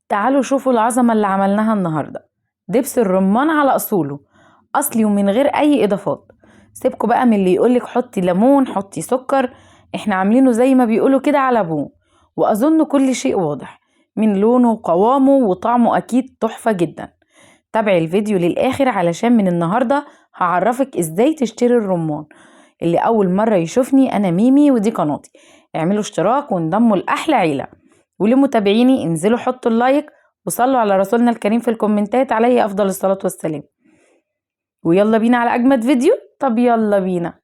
تعالوا شوفوا العظمة اللي عملناها النهاردة. دبس الرمان على أصوله، أصلي ومن غير أي إضافات. سيبكوا بقى من اللي يقولك حطي ليمون حطي سكر، احنا عاملينه زي ما بيقولوا كده على ابوه. وأظن كل شيء واضح من لونه وقوامه وطعمه، أكيد تحفة جدا. تابعي الفيديو للآخر علشان من النهاردة هعرفك ازاي تشتري الرمان. اللي أول مرة يشوفني، أنا ميمي ودي قناتي. اعملوا اشتراك وانضموا لأحلى عيلة. ولمتابعيني انزلوا حطوا اللايك وصلوا على رسولنا الكريم في الكومنتات عليه أفضل الصلاة والسلام. ويلا بينا على أجمد فيديو. طب يلا بينا.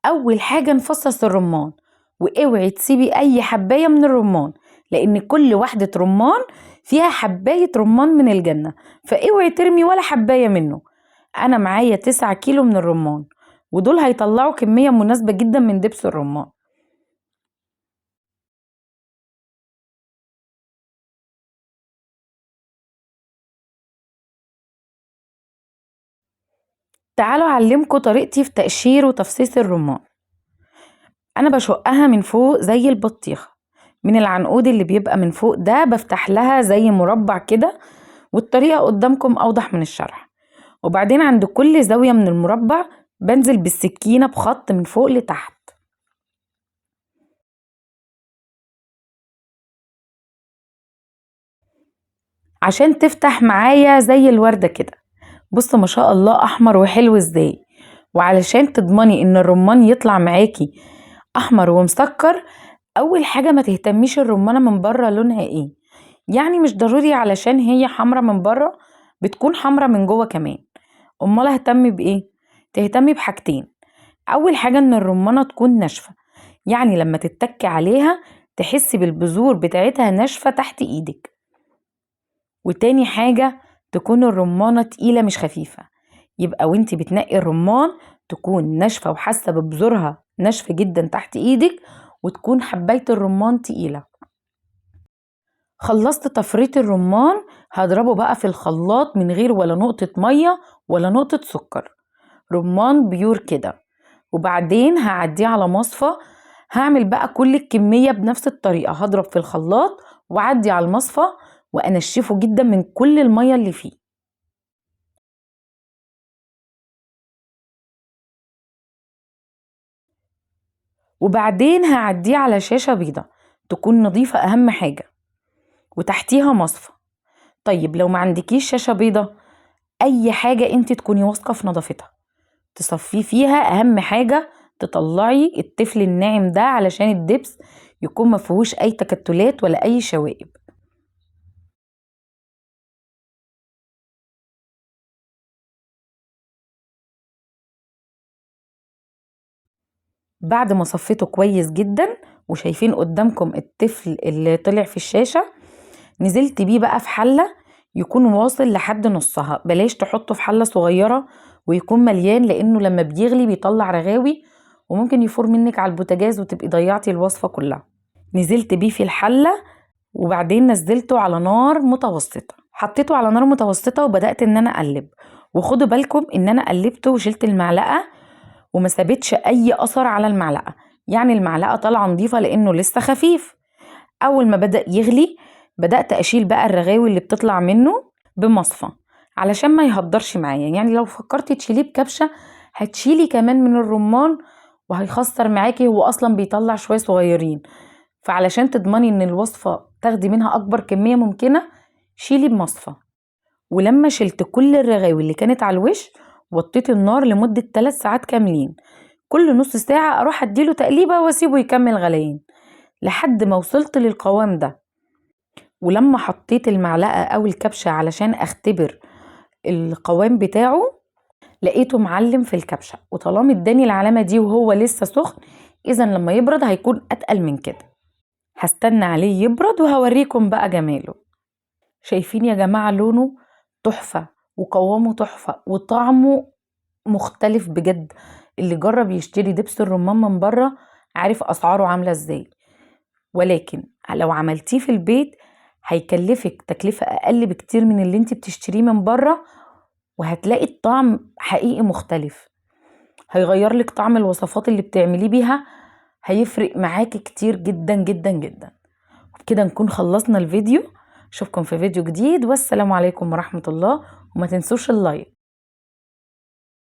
أول حاجة نفصص الرمان، واوعي تسيبي أي حباية من الرمان، لأن كل واحدة رمان فيها حباية رمان من الجنة، فاوعي ترمي ولا حباية منه. أنا معايا 9 كيلو من الرمان، ودول هيطلعوا كمية مناسبة جدا من دبس الرمان. تعالوا أعلمكم طريقتي في تقشير وتفصيص الرمان. أنا بشقها من فوق زي البطيخة، من العنقود اللي بيبقى من فوق ده بفتح لها زي مربع كده، والطريقة قدامكم أوضح من الشرح. وبعدين عند كل زاوية من المربع بنزل بالسكينة بخط من فوق لتحت عشان تفتح معايا زي الوردة كده. بص ما شاء الله أحمر وحلو ازاي. وعلشان تضمني ان الرمان يطلع معاكي أحمر ومسكر، أول حاجة ما تهتميش الرمانة من بره لونها ايه. يعني مش ضروري علشان هي حمرة من بره بتكون حمرة من جوه كمان. امال اهتمي بايه؟ تهتمي بحاجتين. اول حاجة ان الرمانة تكون ناشفة، يعني لما تتكي عليها تحسي بالبذور بتاعتها ناشفة تحت ايدك. وتاني حاجة تكون الرمانة تقيلة مش خفيفة، يبقى وانتي بتنقي الرمان تكون ناشفة وحاسة ببذورها ناشفة جدا تحت ايدك، وتكون حباية الرمان تقيلة. خلصت تفريط الرمان، هضربه بقى في الخلاط من غير ولا نقطة مية ولا نقطة سكر، رمان بيور كده. وبعدين هعديه على مصفى. هعمل بقى كل الكمية بنفس الطريقة، هضرب في الخلاط وعدي على المصفى وانشفه جدا من كل المية اللي فيه. وبعدين هعديه على شاشة بيضة تكون نظيفة أهم حاجة، وتحتيها مصفى. طيب لو ما عندكيش شاشة بيضة، أي حاجة انت تكوني واثقة في نظافتها تصفيه فيها. أهم حاجة تطلعي التفل الناعم ده علشان الدبس يكون مفيهوش أي تكتلات ولا أي شوائب. بعد ما صفيته كويس جدا وشايفين قدامكم التفل اللي طلع في الشاشة، نزلت بيه بقى في حلة يكون واصل لحد نصها. بلاش تحطه في حلة صغيرة ويكون مليان، لانه لما بيغلي بيطلع رغاوي وممكن يفور منك على البوتاجاز وتبقي ضيعتي الوصفة كلها. نزلت بيه في الحلة وبعدين نزلته على نار متوسطة. حطيته على نار متوسطة وبدأت ان انا اقلب. وخدوا بالكم ان انا قلبته وشلت المعلقة وما سابتش اي اثر على المعلقة، يعني المعلقة طالعة نضيفة لانه لسه خفيف. اول ما بدأ يغلي بدأت اشيل بقى الرغاوي اللي بتطلع منه بمصفى علشان ما يهدرش معايا. يعني لو فكرتي تشيليه بكبشة هتشيلي كمان من الرمان وهيخسر معاكي، هو اصلا بيطلع شوية صغيرين. فعلشان تضمني ان الوصفة تاخدي منها اكبر كمية ممكنة شيلي بمصفى. ولما شلت كل الرغاوي اللي كانت على الوش وطيت النار لمدة 3 ساعات كاملين، كل نص ساعة اروح اديله تقليبة واسيبه يكمل غليان لحد ما وصلت للقوام ده. ولما حطيت المعلقة او الكبشة علشان اختبر القوام بتاعه لقيته معلم في الكبشة، وطالما اداني العلامة دي وهو لسه سخن، اذا لما يبرد هيكون اتقل من كده. هستنى عليه يبرد وهوريكم بقى جماله. شايفين يا جماعة لونه تحفة وقوامه تحفة وطعمه مختلف بجد. اللي جرب يشتري دبس الرمان من بره عارف اسعاره عاملة ازاي، ولكن لو عملتيه في البيت هيكلفك تكلفة اقل بكتير من اللي انت بتشتريه من بره، وهتلاقي الطعم حقيقي مختلف. هيغير لك طعم الوصفات اللي بتعمليه بيها، هيفرق معاكي كتير جدا جدا جدا. كده نكون خلصنا الفيديو. اشوفكم في فيديو جديد، والسلام عليكم ورحمة الله، وما تنسوش اللايك.